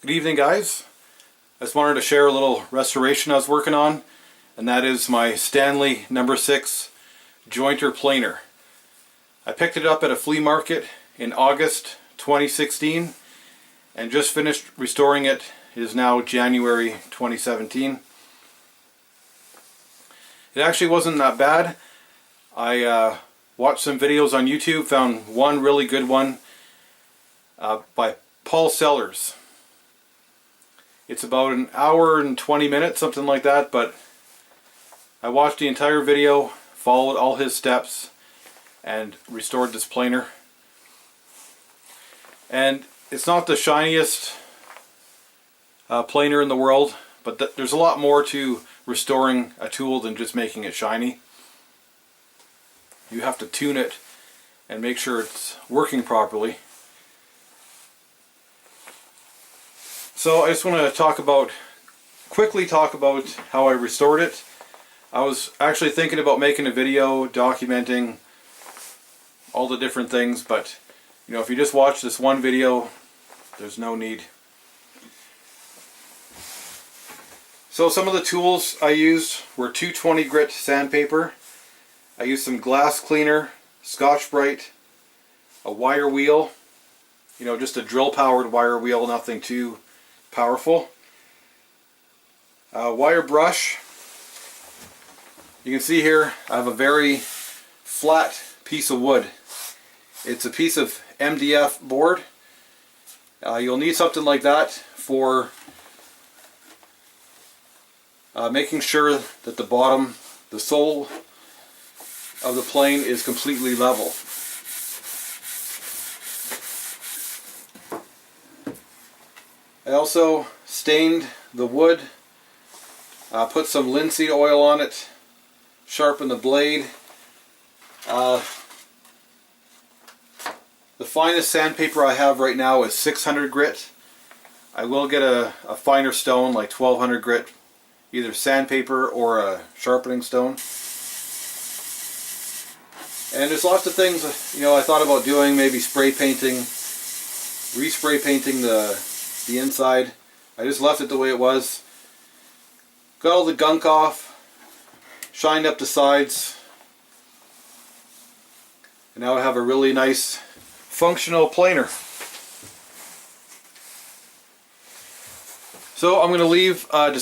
Good evening, guys. I just wanted to share a little restoration I was working on, and that is my Stanley No.6 jointer planer. I picked it up at a flea market in August 2016 and just finished restoring it. It is now January 2017. It actually wasn't that bad. I watched some videos on YouTube, found one really good one by Paul Sellers. It's about an hour and 20 minutes, something like that, but I watched the entire video, followed all his steps, and restored this planer. And it's not the shiniest planer in the world, but there's a lot more to restoring a tool than just making it shiny. You have to tune it and make sure it's working properly. So I just want to quickly talk about how I restored it. I was actually thinking about making a video documenting all the different things, but if you just watch this one video, there's no need. So some of the tools I used were 220 grit sandpaper. I used some glass cleaner, Scotch-Brite, a wire wheel, just a drill powered wire wheel, nothing too powerful. Wire brush. You can see here I have a very flat piece of wood. It's a piece of MDF board. You'll need something like that for making sure that the bottom, the sole of the plane is completely level. I also stained the wood, put some linseed oil on it, sharpened the blade. The finest sandpaper I have right now is 600 grit. I will get a finer stone like 1200 grit, either sandpaper or a sharpening stone. And there's lots of things I thought about doing, maybe spray painting, respray painting the inside. I just left it the way it was. Got all the gunk off, shined up the sides, and now I have a really nice functional planer. So I'm going to leave a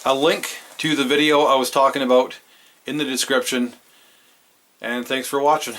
a link to the video I was talking about in the description, and thanks for watching.